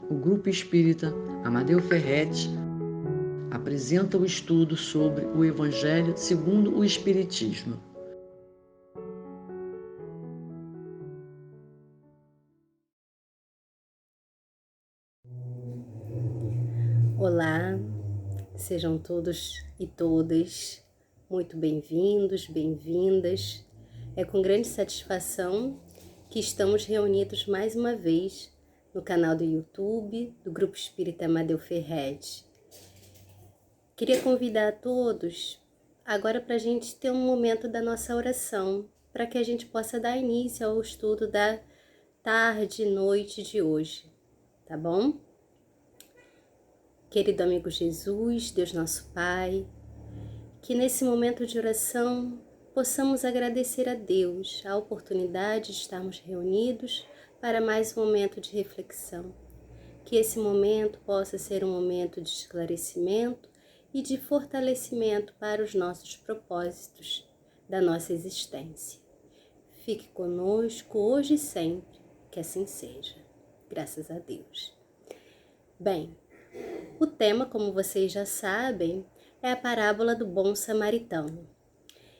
o Grupo Espírita Amadeu Ferretti apresenta o estudo sobre o Evangelho segundo o Espiritismo. Olá, sejam todos e todas muito bem-vindos, bem-vindas. É com grande satisfação que estamos reunidos mais uma vez no canal do YouTube do Grupo Espírita Amadeu Ferretti. Queria convidar a todos agora para a gente ter um momento da nossa oração, para que a gente possa dar início ao estudo da tarde e noite de hoje, tá bom? Querido amigo Jesus, Deus nosso Pai, que nesse momento de oração possamos agradecer a Deus a oportunidade de estarmos reunidos para mais um momento de reflexão. Que esse momento possa ser um momento de esclarecimento e de fortalecimento para os nossos propósitos da nossa existência. Fique conosco hoje e sempre, que assim seja. Graças a Deus. Bem, o tema, como vocês já sabem, é a parábola do bom samaritano.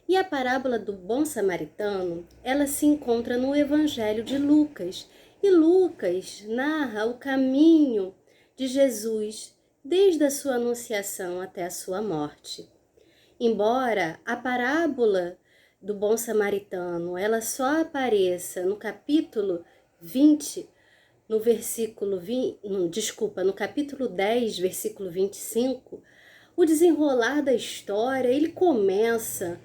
E a parábola do bom samaritano, ela se encontra no Evangelho de Lucas. E Lucas narra o caminho de Jesus desde a sua anunciação até a sua morte. Embora a parábola do bom samaritano, ela só apareça no capítulo 20, no capítulo 10, versículo 25, o desenrolar da história, ele começa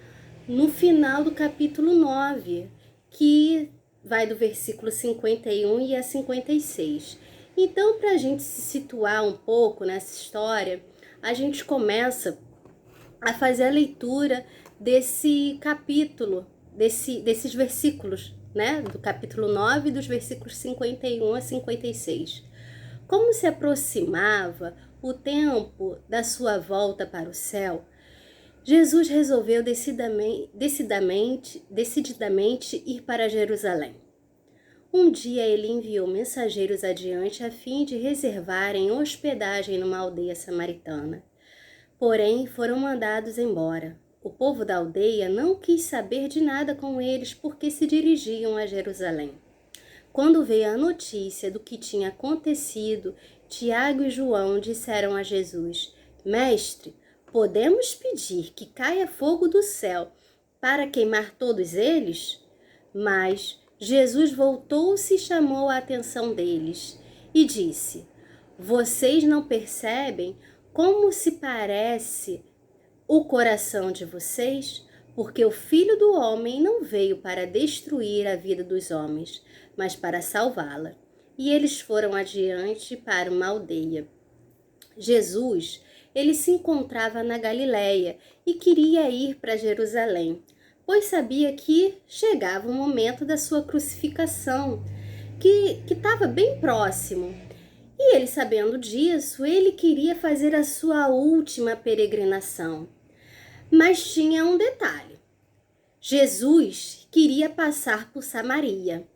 no final do capítulo 9, que vai do versículo 51 e a 56. Então, para a gente se situar um pouco nessa história, a gente começa a fazer a leitura desse capítulo, desses versículos, né? Do capítulo 9, dos versículos 51 a 56. Como se aproximava o tempo da sua volta para o céu, Jesus resolveu decididamente ir para Jerusalém. Um dia ele enviou mensageiros adiante a fim de reservarem hospedagem numa aldeia samaritana. Porém, foram mandados embora. O povo da aldeia não quis saber de nada com eles porque se dirigiam a Jerusalém. Quando veio a notícia do que tinha acontecido, Tiago e João disseram a Jesus: Mestre, podemos pedir que caia fogo do céu para queimar todos eles? Mas Jesus voltou-se e chamou a atenção deles e disse: Vocês não percebem como se parece o coração de vocês? Porque o Filho do Homem não veio para destruir a vida dos homens, mas para salvá-la. E eles foram adiante para uma aldeia. Jesus, ele se encontrava na Galileia e queria ir para Jerusalém, pois sabia que chegava o momento da sua crucificação, que estava bem próximo. E ele, sabendo disso, ele queria fazer a sua última peregrinação. Mas tinha um detalhe. Jesus queria passar por Samaria.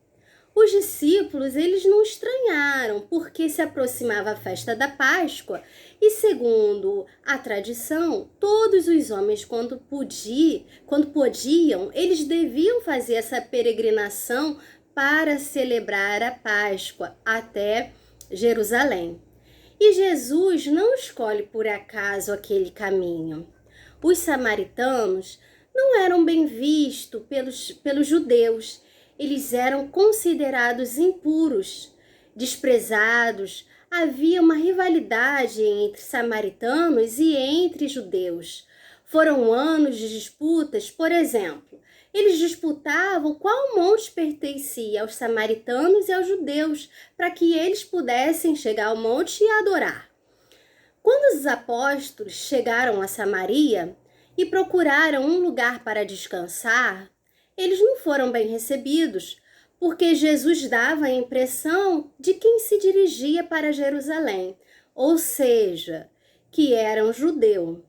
Os discípulos, eles não estranharam, porque se aproximava a festa da Páscoa e, segundo a tradição, todos os homens, quando podiam, eles deviam fazer essa peregrinação para celebrar a Páscoa até Jerusalém. E Jesus não escolhe por acaso aquele caminho. Os samaritanos não eram bem vistos pelos judeus. Eles eram considerados impuros, desprezados. Havia uma rivalidade entre samaritanos e entre judeus. Foram anos de disputas, por exemplo. Eles disputavam qual monte pertencia aos samaritanos e aos judeus, para que eles pudessem chegar ao monte e adorar. Quando os apóstolos chegaram a Samaria e procuraram um lugar para descansar, eles não foram bem recebidos, porque Jesus dava a impressão de quem se dirigia para Jerusalém, ou seja, que era um judeu.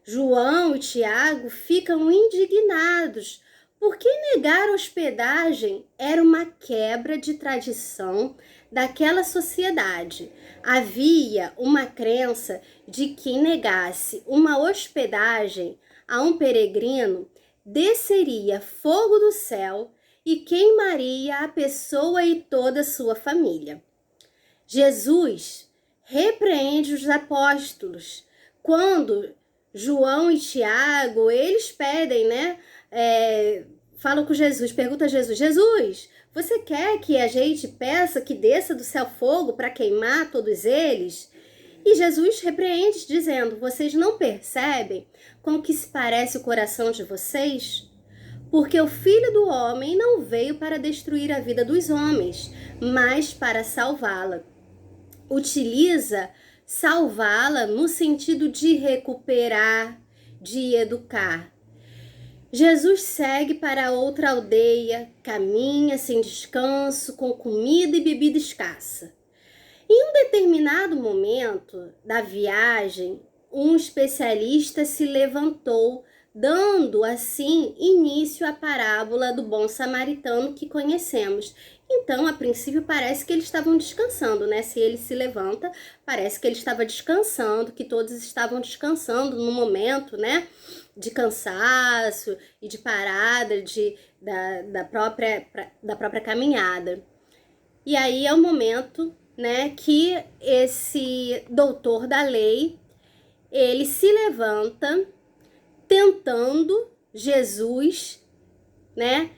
João e Tiago ficam indignados, porque negar hospedagem era uma quebra de tradição daquela sociedade. Havia uma crença de que negasse uma hospedagem a um peregrino, desceria fogo do céu e queimaria a pessoa e toda a sua família. Jesus repreende os apóstolos quando João e Tiago, eles pedem, né? Falam com Jesus, pergunta a Jesus, Jesus, você quer que a gente peça que desça do céu fogo para queimar todos eles? E Jesus repreende dizendo, vocês não percebem com que se parece o coração de vocês? Porque o Filho do Homem não veio para destruir a vida dos homens, mas para salvá-la. Utiliza salvá-la no sentido de recuperar, de educar. Jesus segue para outra aldeia, caminha sem descanso, com comida e bebida escassa. Em um determinado momento da viagem, um especialista se levantou, dando assim início à parábola do bom samaritano que conhecemos. Então, a princípio, parece que eles estavam descansando, né? Se ele se levanta, parece que ele estava descansando, que todos estavam descansando no momento, né? De cansaço e de parada da própria caminhada. E aí é o momento, né, que esse doutor da lei, ele se levanta tentando Jesus, né,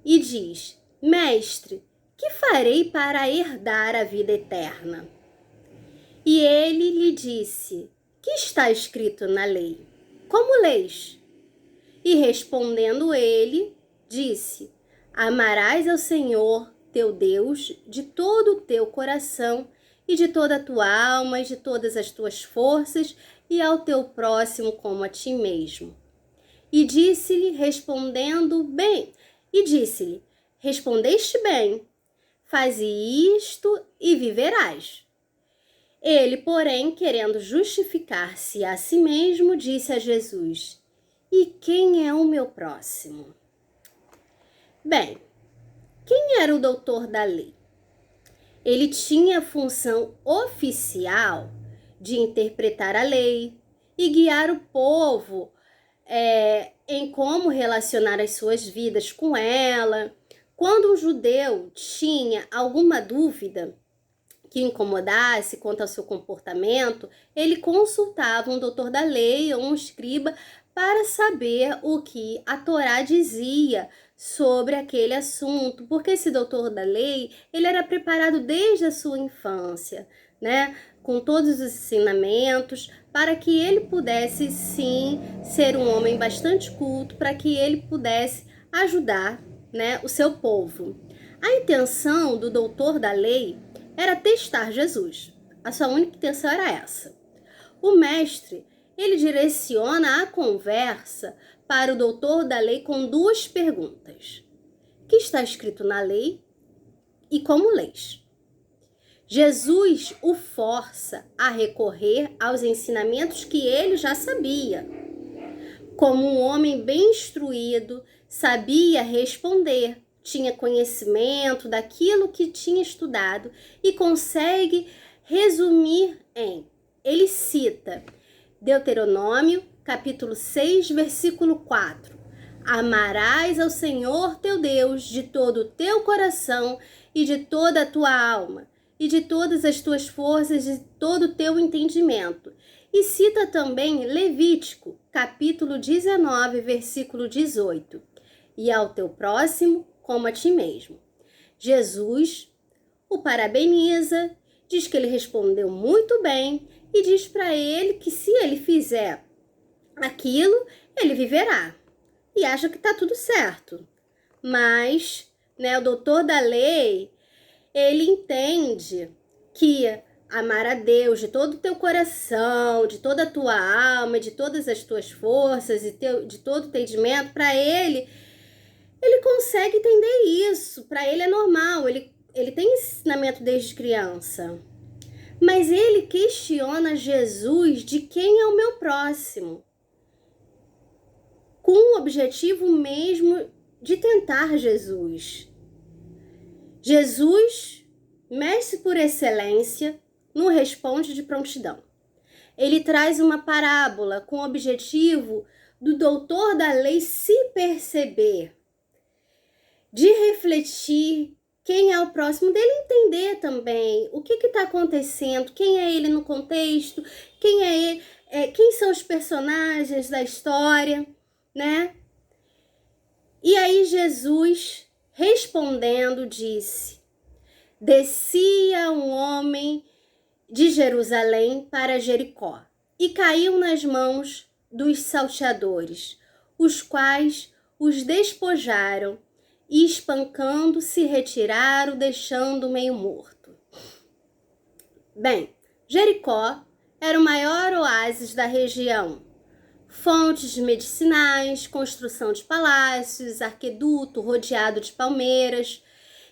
e diz, mestre, que farei para herdar a vida eterna? E ele lhe disse, que está escrito na lei? Como leis? E respondendo ele, disse, amarás ao Senhor teu Deus de todo o teu coração e de toda a tua alma e de todas as tuas forças e ao teu próximo como a ti mesmo. E disse-lhe, respondeste bem, faze isto e viverás. Ele, porém, querendo justificar-se a si mesmo, disse a Jesus, e quem é o meu próximo? Bem, quem era o doutor da lei? Ele tinha a função oficial de interpretar a lei e guiar o povo em como relacionar as suas vidas com ela. Quando um judeu tinha alguma dúvida que incomodasse quanto ao seu comportamento, ele consultava um doutor da lei ou um escriba para saber o que a Torá dizia sobre aquele assunto, porque esse doutor da lei, ele era preparado desde a sua infância, né, com todos os ensinamentos, para que ele pudesse sim ser um homem bastante culto, para que ele pudesse ajudar, né, o seu povo. A intenção do doutor da lei era testar Jesus. A sua única intenção era essa. O mestre, ele direciona a conversa para o doutor da lei com duas perguntas. O que está escrito na lei e como lês? Jesus o força a recorrer aos ensinamentos que ele já sabia. Como um homem bem instruído, sabia responder, tinha conhecimento daquilo que tinha estudado e consegue resumir ele cita Deuteronômio, capítulo 6, versículo 4. Amarás ao Senhor teu Deus de todo o teu coração e de toda a tua alma, e de todas as tuas forças e de todo o teu entendimento. E cita também Levítico, capítulo 19, versículo 18. E ao teu próximo como a ti mesmo. Jesus o parabeniza, diz que ele respondeu muito bem e diz para ele que se ele fizer aquilo, ele viverá. E acha que está tudo certo. Mas, né, o doutor da lei, ele entende que amar a Deus de todo o teu coração, de toda a tua alma, de todas as tuas forças e de todo o entendimento, para ele consegue entender isso, para ele é normal, ele tem ensinamento desde criança. Mas ele questiona Jesus de quem é o meu próximo, com o objetivo mesmo de tentar Jesus. Jesus, mestre por excelência, não responde de prontidão. Ele traz uma parábola com o objetivo do doutor da lei se perceber, de refletir quem é o próximo, dele entender também o que está acontecendo, quem é ele no contexto, quem é ele, quem são os personagens da história, né? E aí Jesus, respondendo, disse: descia um homem de Jerusalém para Jericó e caiu nas mãos dos salteadores, os quais os despojaram e, espancando, se retiraram, deixando meio morto. Bem, Jericó era o maior oásis da região. Fontes medicinais, construção de palácios, arqueduto rodeado de palmeiras,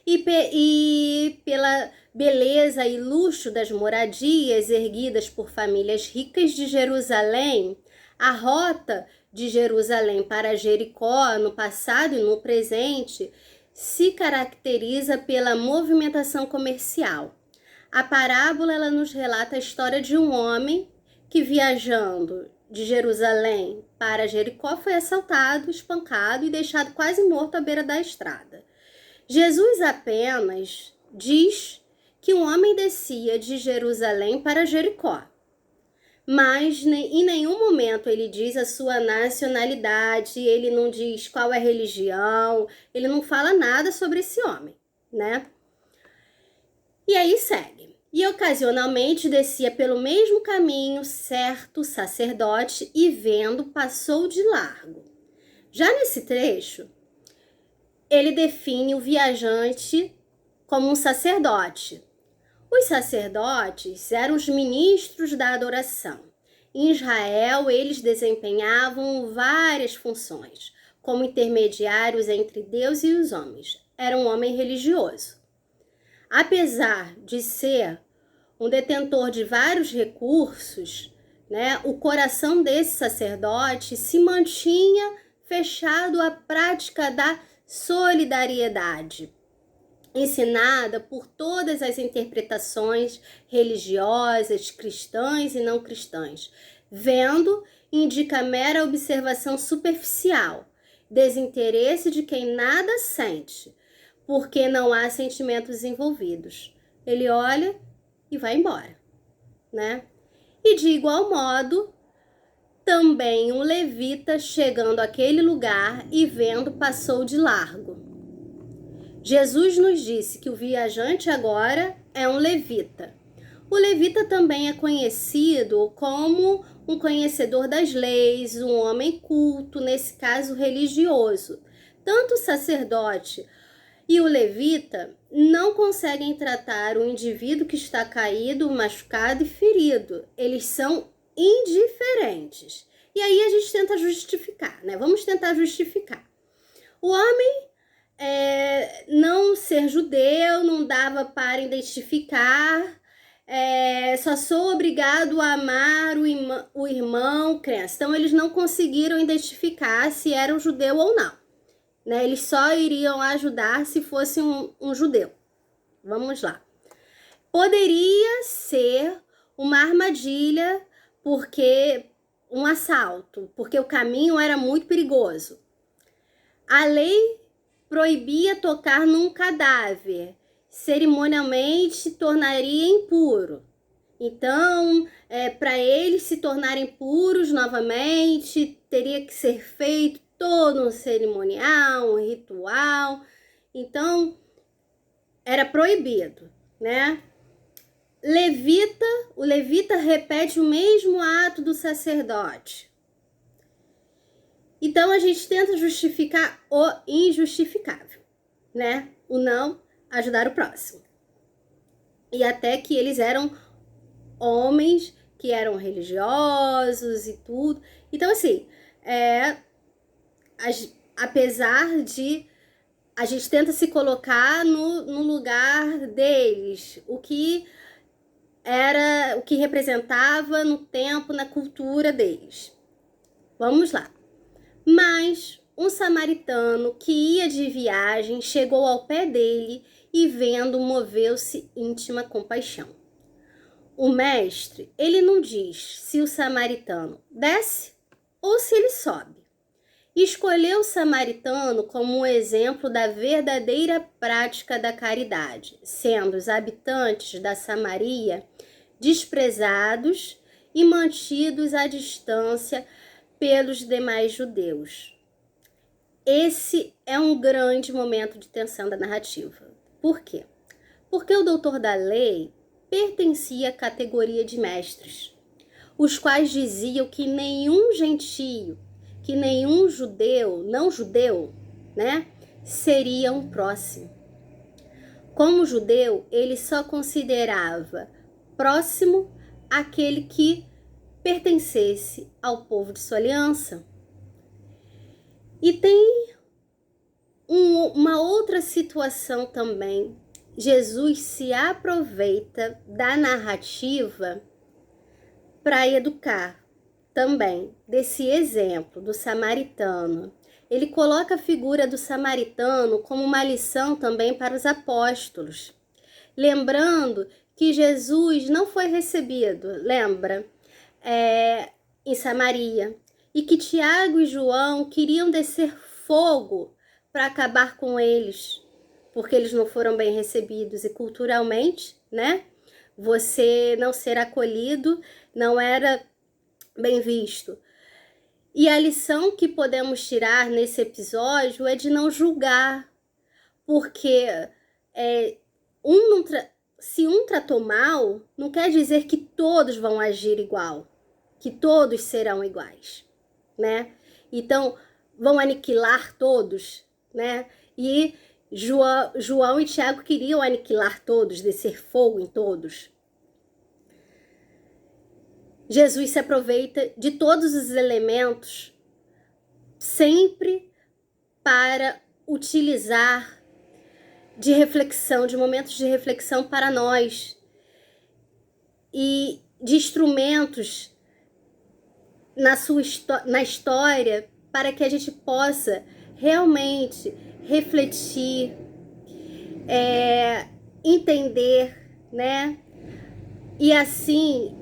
e pela beleza e luxo das moradias erguidas por famílias ricas de Jerusalém, a rota de Jerusalém para Jericó, no passado e no presente, se caracteriza pela movimentação comercial. A parábola ela nos relata a história de um homem que, viajando de Jerusalém para Jericó, foi assaltado, espancado e deixado quase morto à beira da estrada. Jesus apenas diz que um homem descia de Jerusalém para Jericó, mas em nenhum momento ele diz a sua nacionalidade, ele não diz qual é a religião, ele não fala nada sobre esse homem, né? E aí segue. E ocasionalmente descia pelo mesmo caminho certo sacerdote e, vendo, passou de largo. Já nesse trecho, ele define o viajante como um sacerdote. Os sacerdotes eram os ministros da adoração. Em Israel, eles desempenhavam várias funções, como intermediários entre Deus e os homens. Era um homem religioso. Apesar de ser um detentor de vários recursos, né, o coração desse sacerdote se mantinha fechado à prática da solidariedade, ensinada por todas as interpretações religiosas, cristãs e não cristãs. Vendo, indica mera observação superficial, desinteresse de quem nada sente, porque não há sentimentos envolvidos. Ele olha e vai embora, né? E de igual modo, também um levita, chegando àquele lugar e vendo, passou de largo. Jesus nos disse que o viajante agora é um levita. O levita também é conhecido como um conhecedor das leis, um homem culto, nesse caso religioso. Tanto o sacerdote e o levita não conseguem tratar o indivíduo que está caído, machucado e ferido. Eles são indiferentes. E aí a gente tenta justificar, né? Vamos tentar justificar. O homem não ser judeu não dava para identificar, só sou obrigado a amar o irmão crença. Então eles não conseguiram identificar se era um judeu ou não, né? Eles só iriam ajudar se fosse um judeu. Vamos lá. Poderia ser uma armadilha, porque um assalto, porque o caminho era muito perigoso. A lei proibia tocar num cadáver, cerimonialmente tornaria impuro. Então, para eles se tornarem puros novamente, teria que ser feito todo um cerimonial, um ritual. Então, era proibido, né? O levita repete o mesmo ato do sacerdote. Então a gente tenta justificar o injustificável, né? O não ajudar o próximo. E até que eles eram homens que eram religiosos e tudo. Então assim, apesar de a gente tenta se colocar no lugar deles, o que representava no tempo, na cultura deles. Vamos lá. Mas um samaritano que ia de viagem chegou ao pé dele e, vendo, moveu-se íntima compaixão. O mestre, ele não diz se o samaritano desce ou se ele sobe. Escolheu o samaritano como um exemplo da verdadeira prática da caridade, sendo os habitantes da Samaria desprezados e mantidos à distância pelos demais judeus. Esse é um grande momento de tensão da narrativa. Por quê? Porque o doutor da lei pertencia à categoria de mestres, os quais diziam que nenhum gentio, que nenhum judeu, não judeu, né, seria um próximo. Como judeu, ele só considerava próximo aquele que pertencesse ao povo de sua aliança. E tem uma outra situação também. Jesus se aproveita da narrativa para educar também desse exemplo do samaritano. Ele coloca a figura do samaritano como uma lição também para os apóstolos, lembrando que Jesus não foi recebido, lembra, em Samaria, e que Tiago e João queriam descer fogo para acabar com eles, porque eles não foram bem recebidos, e culturalmente, né, você não ser acolhido não era bem visto. E a lição que podemos tirar nesse episódio é de não julgar, porque se um tratou mal, não quer dizer que todos vão agir igual, que todos serão iguais, né? Então, vão aniquilar todos, né? E João e Tiago queriam aniquilar todos, descer fogo em todos. Jesus se aproveita de todos os elementos sempre para utilizar de reflexão, de momentos de reflexão para nós e de instrumentos na história para que a gente possa realmente refletir, entender, né? E assim,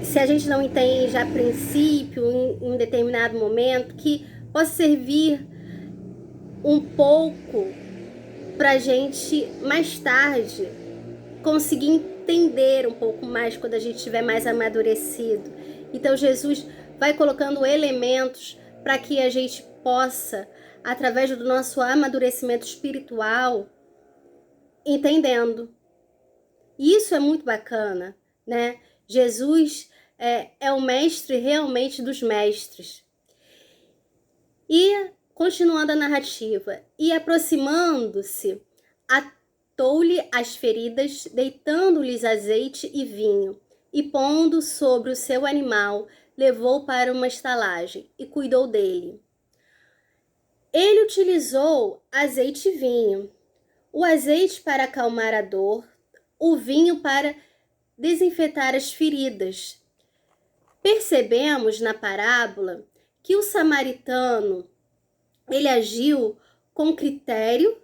se a gente não entende a princípio, em um determinado momento, que possa servir um pouco para a gente, mais tarde, conseguir entender um pouco mais quando a gente estiver mais amadurecido. Então, Jesus vai colocando elementos para que a gente possa, através do nosso amadurecimento espiritual, entendendo. E isso é muito bacana, né? Jesus é o mestre realmente dos mestres. E, continuando a narrativa, e aproximando-se, atou-lhe as feridas, deitando-lhes azeite e vinho, e pondo sobre o seu animal, levou para uma estalagem e cuidou dele. Ele utilizou azeite e vinho, o azeite para acalmar a dor, o vinho para desinfetar as feridas. Percebemos na parábola que o samaritano, ele agiu com critério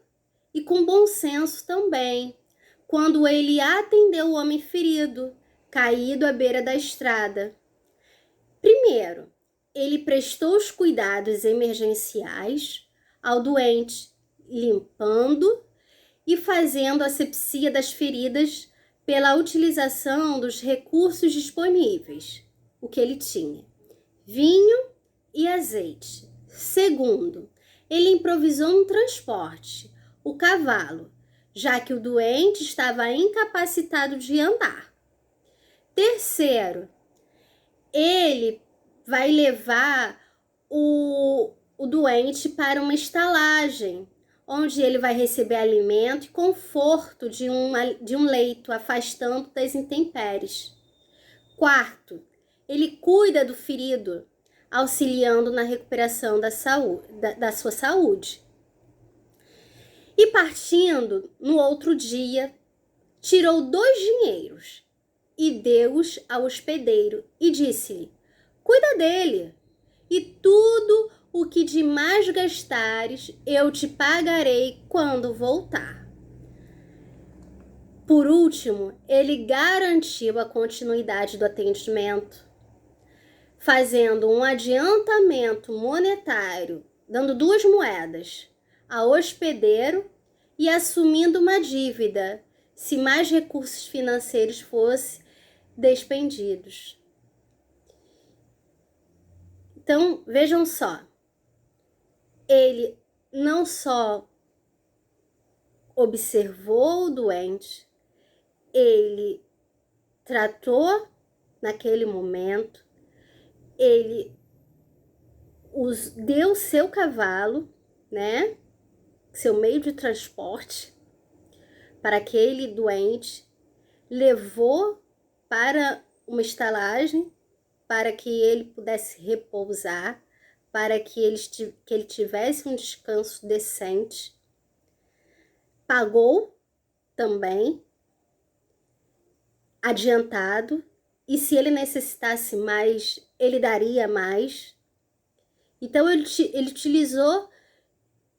e com bom senso também, quando ele atendeu o homem ferido, caído à beira da estrada. Primeiro, ele prestou os cuidados emergenciais ao doente, limpando e fazendo asepsia das feridas pela utilização dos recursos disponíveis, o que ele tinha: vinho e azeite. Segundo, ele improvisou um transporte, o cavalo, já que o doente estava incapacitado de andar. Terceiro, ele vai levar o doente para uma estalagem, onde ele vai receber alimento e conforto de um leito, afastando das intempéries. Quarto, ele cuida do ferido, auxiliando na recuperação da sua saúde. E partindo, no outro dia, tirou 2 dinheiros e deu-os ao hospedeiro e disse-lhe: cuida dele, e tudo o que demais gastares, eu te pagarei quando voltar. Por último, ele garantiu a continuidade do atendimento, fazendo um adiantamento monetário, dando 2 moedas ao hospedeiro e assumindo uma dívida, se mais recursos financeiros fossem despendidos. Então, vejam só, ele não só observou o doente, ele tratou naquele momento, ele deu seu cavalo, né, seu meio de transporte para aquele doente, levou para uma estalagem para que ele pudesse repousar, para que ele tivesse um descanso decente. Pagou também adiantado, e se ele necessitasse mais, ele daria mais. Então ele utilizou,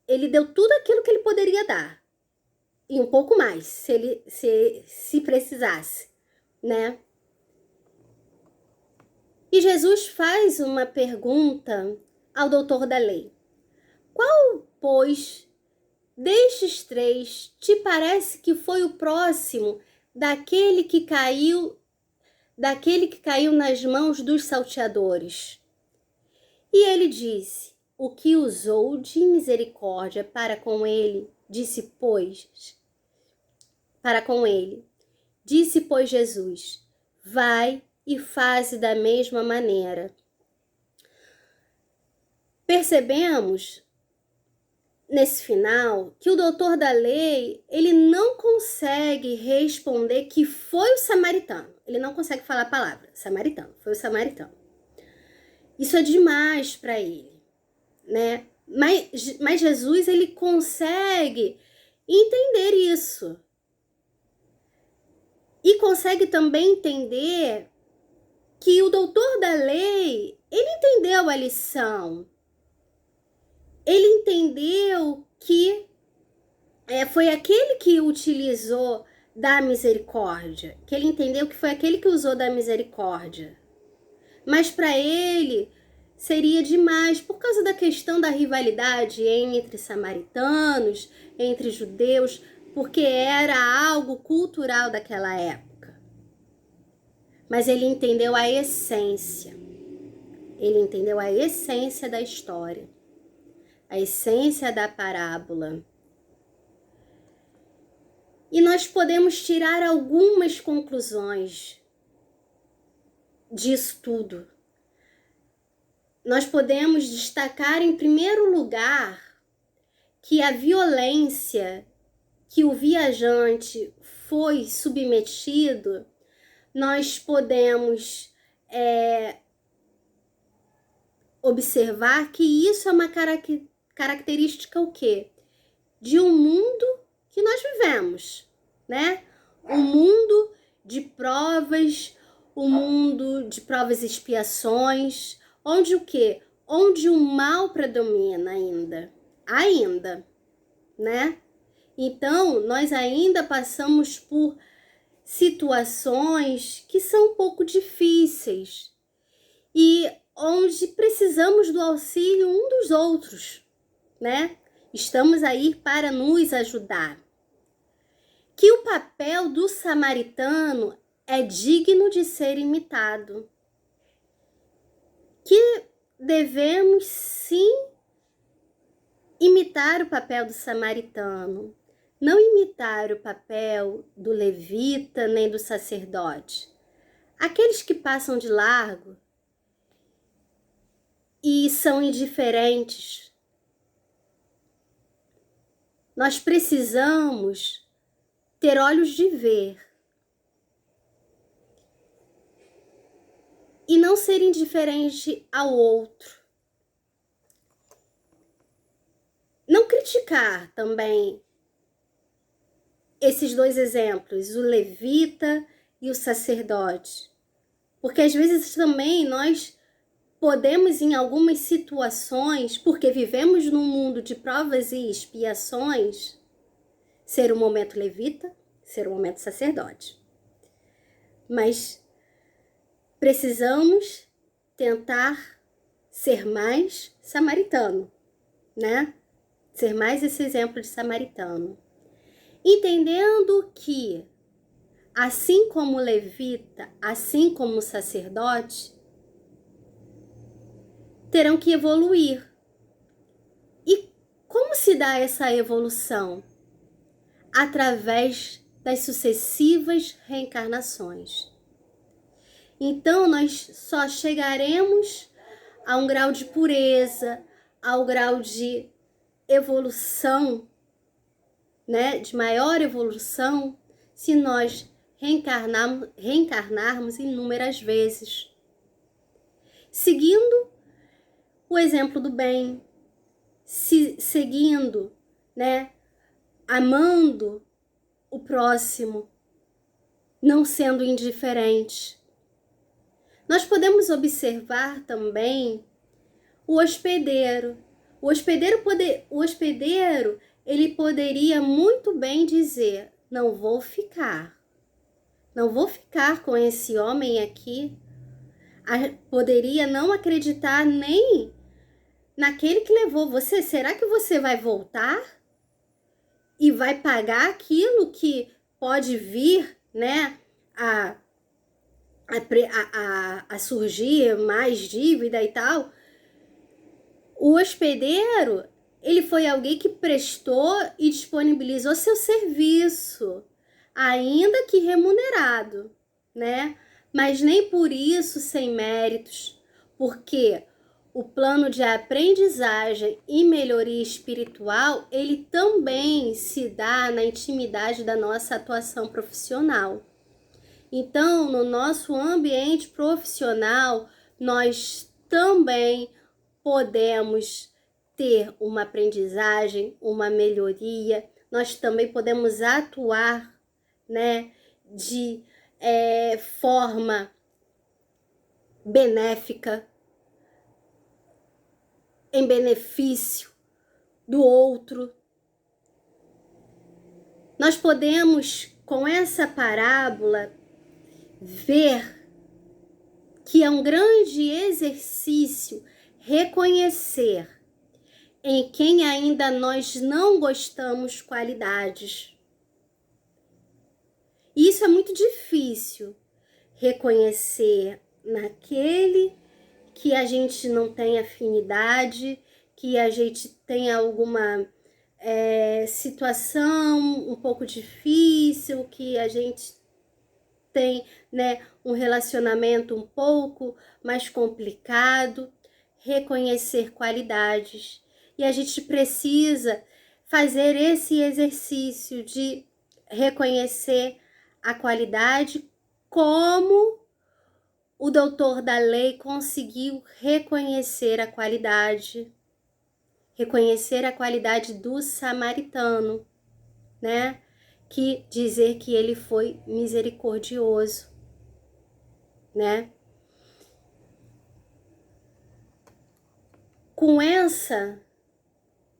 ele deu tudo aquilo que ele poderia dar, e um pouco mais, se precisasse, né? E Jesus faz uma pergunta ao doutor da lei. Qual, pois, destes 3 te parece que foi o próximo daquele que caiu nas mãos dos salteadores? E ele disse: o que usou de misericórdia para com ele, disse, pois Jesus: vai e faze da mesma maneira. Percebemos nesse final que o doutor da lei, ele não consegue responder que foi o samaritano. Ele não consegue falar a palavra samaritano, foi o samaritano. Isso é demais para ele, né? Mas Jesus, ele consegue entender isso. E consegue também entender que o doutor da lei, ele entendeu a lição. Ele entendeu que foi aquele que utilizou da misericórdia, que ele entendeu que foi aquele que usou da misericórdia. Mas para ele seria demais, por causa da questão da rivalidade entre samaritanos, entre judeus, porque era algo cultural daquela época. Mas ele entendeu a essência. Ele entendeu a essência da história, a essência da parábola. E nós podemos tirar algumas conclusões disso tudo. Nós podemos destacar, em primeiro lugar, que a violência que o viajante foi submetido, nós podemos observar que isso é uma característica o quê? De um mundo que nós vivemos, né? Um mundo de provas, um mundo de provas e expiações, onde o quê? Onde o mal predomina ainda, né? Então, nós ainda passamos por situações que são um pouco difíceis e onde precisamos do auxílio um dos outros, né? Estamos aí para nos ajudar. Que o papel do samaritano é digno de ser imitado. Que devemos sim imitar o papel do samaritano, não imitar o papel do levita nem do sacerdote. Aqueles que passam de largo e são indiferentes. Nós precisamos ter olhos de ver e não ser indiferente ao outro. Não criticar também esses 2 exemplos, o levita e o sacerdote, porque às vezes também nós podemos, em algumas situações, porque vivemos num mundo de provas e expiações, ser um momento levita, ser um momento sacerdote. Mas precisamos tentar ser mais samaritano, né? Ser mais esse exemplo de samaritano. Entendendo que, assim como levita, assim como sacerdote, terão que evoluir. E como se dá essa evolução? Através das sucessivas reencarnações. Então, nós só chegaremos a um grau de pureza, ao grau de evolução, né, de maior evolução, se nós reencarnarmos inúmeras vezes. Seguindo o exemplo do bem, seguindo, né, amando o próximo, não sendo indiferente. Nós podemos observar também o hospedeiro. O hospedeiro, ele poderia muito bem dizer: não vou ficar com esse homem aqui. Poderia não acreditar nem naquele que levou você. Será que você vai voltar e vai pagar aquilo que pode vir, né, a surgir mais dívida e tal? O hospedeiro, ele foi alguém que prestou e disponibilizou seu serviço, ainda que remunerado, né? Mas nem por isso sem méritos, porque o plano de aprendizagem e melhoria espiritual, ele também se dá na intimidade da nossa atuação profissional. Então, no nosso ambiente profissional, nós também podemos ter uma aprendizagem, uma melhoria, nós também podemos atuar, né, de forma benéfica, em benefício do outro. Nós podemos, com essa parábola, ver que é um grande exercício reconhecer em quem ainda nós não gostamos qualidades. E isso é muito difícil, reconhecer naquele que a gente não tem afinidade, que a gente tem alguma situação um pouco difícil, que a gente tem, né, um relacionamento um pouco mais complicado. Reconhecer qualidades. E a gente precisa fazer esse exercício de reconhecer a qualidade, como o doutor da lei conseguiu reconhecer a qualidade do samaritano, né? Que dizer que ele foi misericordioso, né? Com essa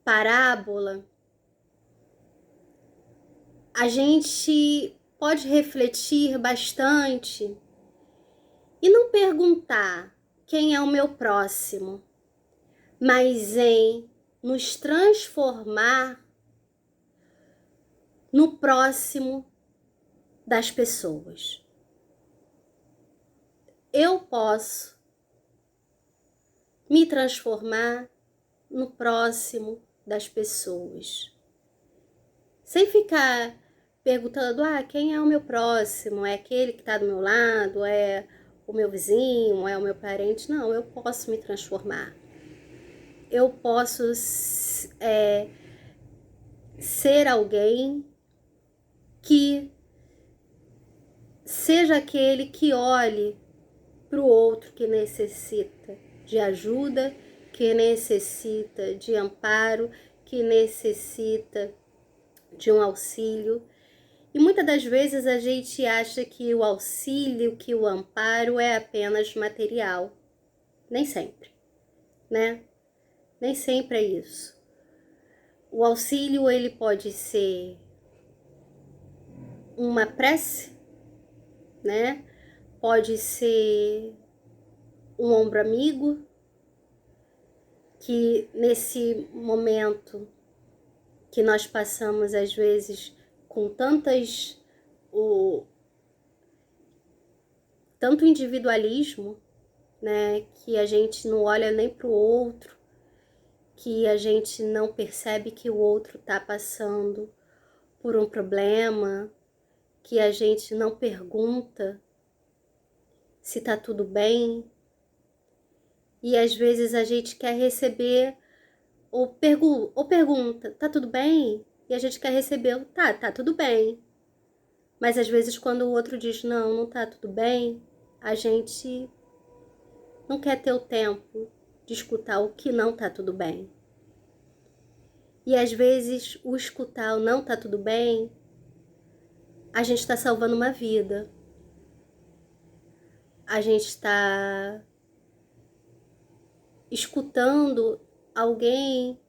parábola, a gente pode refletir bastante e não perguntar quem é o meu próximo, mas em nos transformar no próximo das pessoas. Eu posso me transformar no próximo das pessoas, sem ficar perguntando: quem é o meu próximo? É aquele que está do meu lado? É o meu vizinho? É o meu parente? Não, eu posso me transformar. Eu posso ser alguém que seja aquele que olhe para o outro que necessita de ajuda, que necessita de amparo, que necessita de um auxílio. E muitas das vezes a gente acha que o auxílio, que o amparo é apenas material. Nem sempre, né? Nem sempre é isso. O auxílio, ele pode ser uma prece, né? Pode ser um ombro amigo, que nesse momento que nós passamos, às vezes, com tanto individualismo, né? Que a gente não olha nem para o outro, que a gente não percebe que o outro está passando por um problema, que a gente não pergunta se tá tudo bem, e às vezes a gente quer receber ou pergunta, tá tudo bem? E a gente quer receber o tá tudo bem. Mas às vezes quando o outro diz não tá tudo bem, a gente não quer ter o tempo de escutar o que não tá tudo bem. E às vezes o escutar o não tá tudo bem, a gente está salvando uma vida. A gente está escutando alguém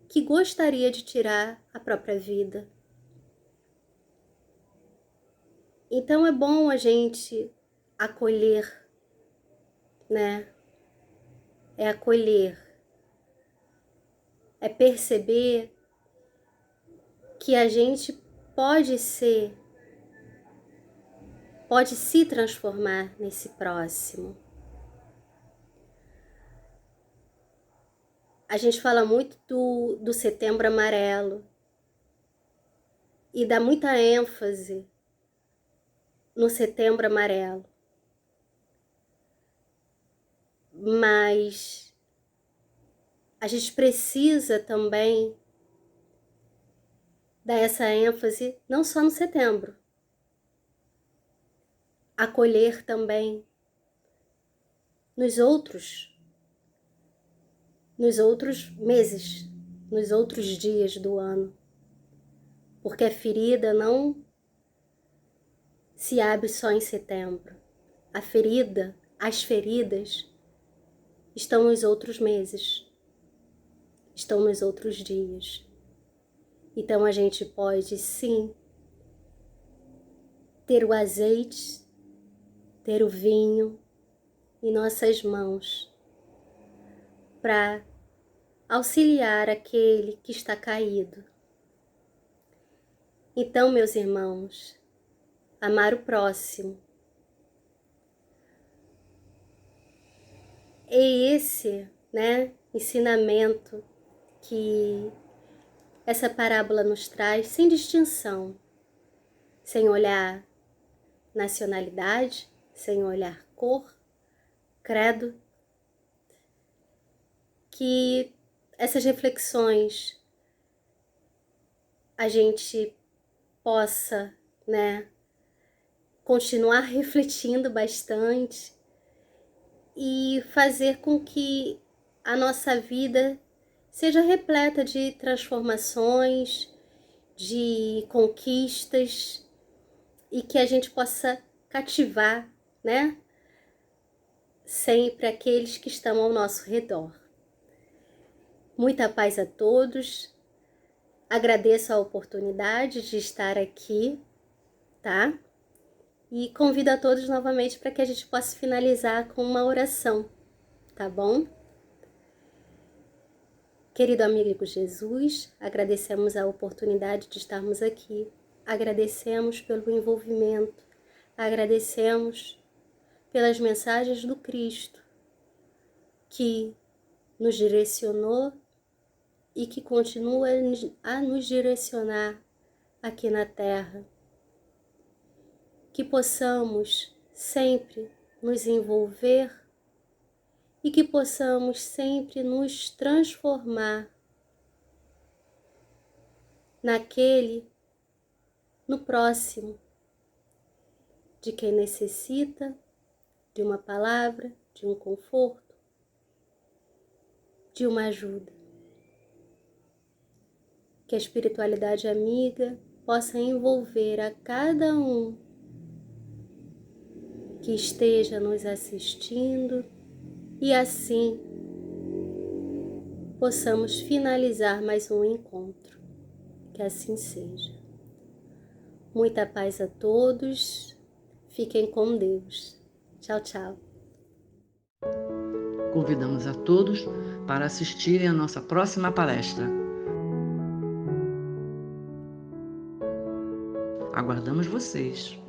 que gostaria de tirar a própria vida. Então é bom a gente acolher, né? É acolher, é perceber que a gente pode se transformar nesse próximo. A gente fala muito do Setembro Amarelo e dá muita ênfase no Setembro Amarelo. Mas a gente precisa também dar essa ênfase não só no setembro, acolher também nos outros meses, nos outros dias do ano, porque a ferida não se abre só em setembro. As feridas estão nos outros meses, estão nos outros dias. Então a gente pode sim ter o azeite, ter o vinho em nossas mãos para auxiliar aquele que está caído. Então, meus irmãos, amar o próximo é esse, né, ensinamento que essa parábola nos traz, sem distinção, sem olhar nacionalidade, sem olhar cor, credo, que essas reflexões a gente possa, né, continuar refletindo bastante e fazer com que a nossa vida seja repleta de transformações, de conquistas e que a gente possa cativar, né, sempre aqueles que estão ao nosso redor. Muita paz a todos. Agradeço a oportunidade de estar aqui, tá? E convido a todos novamente para que a gente possa finalizar com uma oração, tá bom? Querido amigo Jesus, agradecemos a oportunidade de estarmos aqui, agradecemos pelo envolvimento, agradecemos pelas mensagens do Cristo que nos direcionou e que continua a nos direcionar aqui na Terra. Que possamos sempre nos envolver e que possamos sempre nos transformar no próximo, de quem necessita de uma palavra, de um conforto, de uma ajuda. Que a espiritualidade amiga possa envolver a cada um que esteja nos assistindo e assim possamos finalizar mais um encontro. Que assim seja. Muita paz a todos. Fiquem com Deus. Tchau, tchau. Convidamos a todos para assistirem à nossa próxima palestra. Aguardamos vocês!